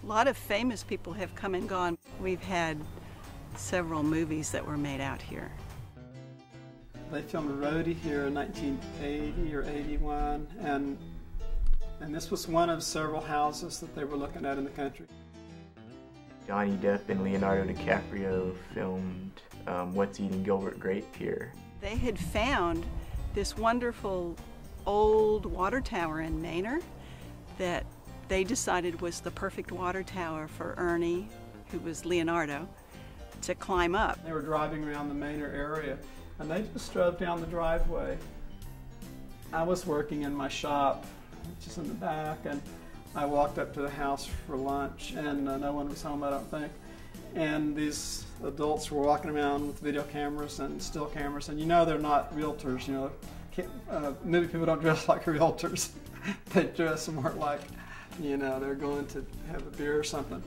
A lot of famous people have come and gone. We've had several movies that were made out here. They filmed Roadie here in 1980 or 81, and this was one of several houses that they were looking at in the country. Johnny Depp and Leonardo DiCaprio filmed What's Eating Gilbert Grape here. They had found this wonderful old water tower in Manor that they decided was the perfect water tower for Ernie, who was Leonardo, to climb up. They were driving around the Manor area, and they just drove down the driveway. I was working in my shop, which is in the back, and I walked up to the house for lunch, and no one was home, I don't think. And these adults were walking around with video cameras and still cameras, and you know they're not realtors, you know. Movie people don't dress like realtors. They dress more like, you know, they're going to have a beer or something.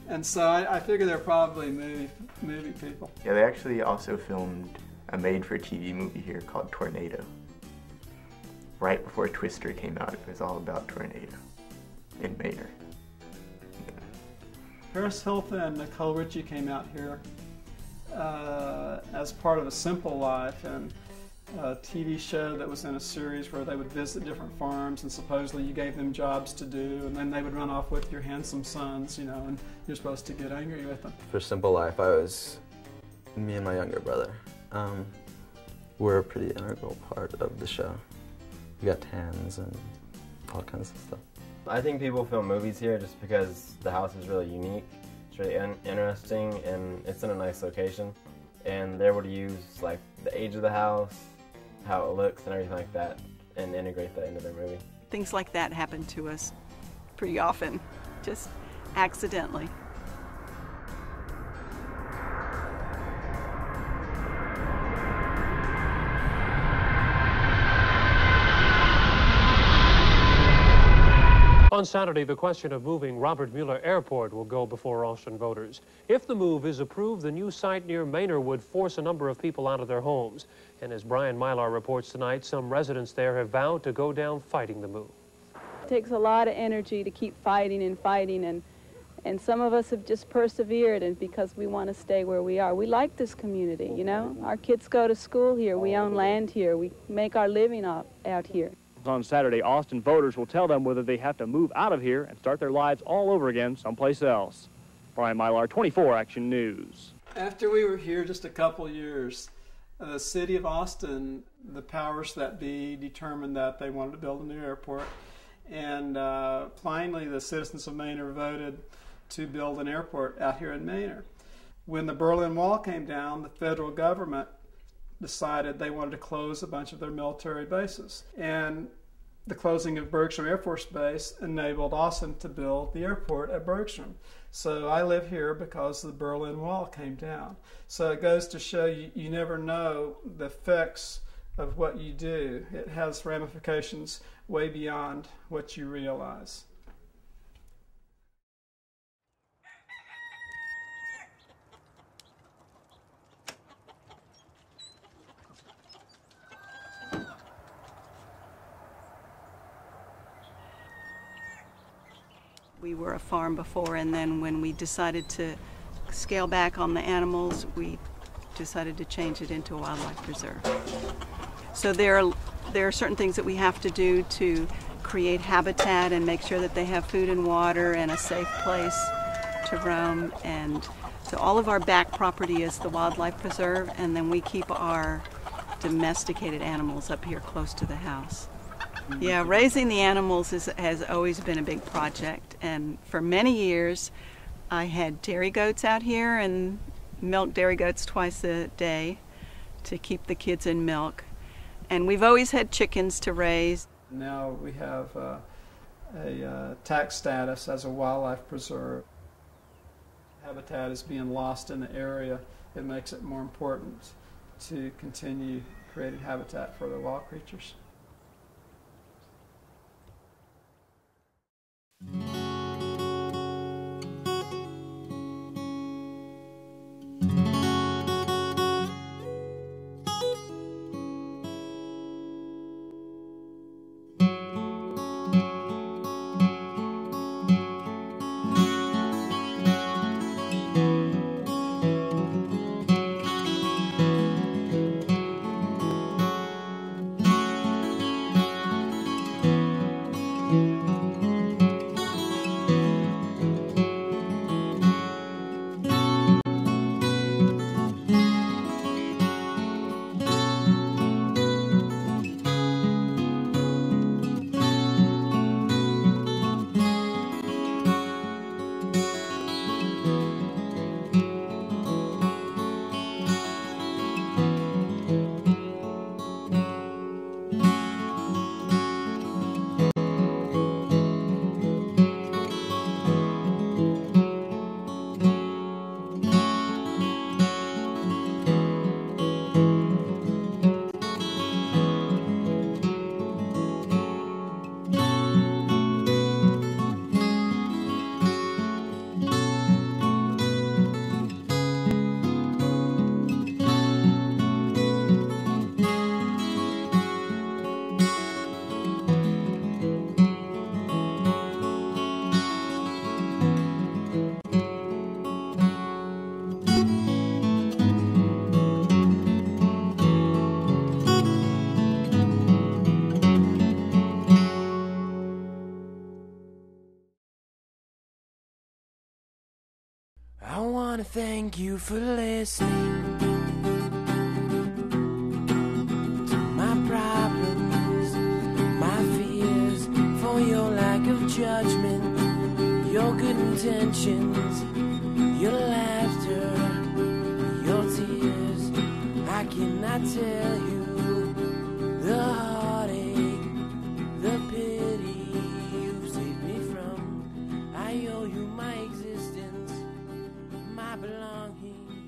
And so I figure they're probably movie people. Yeah, they actually also filmed a made-for-TV movie here called Tornado. Right before Twister came out, it was all about tornado in Manor. Paris Hilton and Nicole Richie came out here as part of A Simple Life, and a TV show that was in a series where they would visit different farms, and supposedly you gave them jobs to do, and then they would run off with your handsome sons, you know, and you're supposed to get angry with them. For Simple Life, me and my younger brother, were a pretty integral part of the show. We got tans and all kinds of stuff. I think people film movies here just because the house is really unique, it's really interesting, and it's in a nice location. And they're able to use like the age of the house, how it looks, and everything like that, and integrate that into their movie. Things like that happen to us pretty often, just accidentally. On Saturday, the question of moving Robert Mueller Airport will go before Austin voters. If the move is approved, the new site near Manor would force a number of people out of their homes. And as Brian Mylar reports tonight, some residents there have vowed to go down fighting the move. It takes a lot of energy to keep fighting, and some of us have just persevered, and because we want to stay where we are. We like this community, you know. Our kids go to school here, we own land here, we make our living out here. On Saturday, Austin voters will tell them whether they have to move out of here and start their lives all over again someplace else. Brian Mylar, 24 Action News. After we were here just a couple years, the city of Austin, the powers that be, determined that they wanted to build a new airport. And finally, the citizens of Manor voted to build an airport out here in Manor. When the Berlin Wall came down, the federal government decided they wanted to close a bunch of their military bases. And the closing of Bergstrom Air Force Base enabled Austin to build the airport at Bergstrom. So I live here because the Berlin Wall came down. So it goes to show you never know the effects of what you do. It has ramifications way beyond what you realize. We were a farm before, and then when we decided to scale back on the animals, we decided to change it into a wildlife preserve. So there are certain things that we have to do to create habitat and make sure that they have food and water and a safe place to roam. And so all of our back property is the wildlife preserve, and then we keep our domesticated animals up here close to the house. Yeah, raising the animals has always been a big project, and for many years I had dairy goats out here and milked dairy goats twice a day to keep the kids in milk. And we've always had chickens to raise. Now we have a tax status as a wildlife preserve. Habitat is being lost in the area. It makes it more important to continue creating habitat for the wild creatures. I wanna thank you for listening to my problems, my fears, for your lack of judgment, your good intentions, your laughter, your tears. I cannot tell you the heartache, the pity you saved me from. I owe you my existence, my belonging.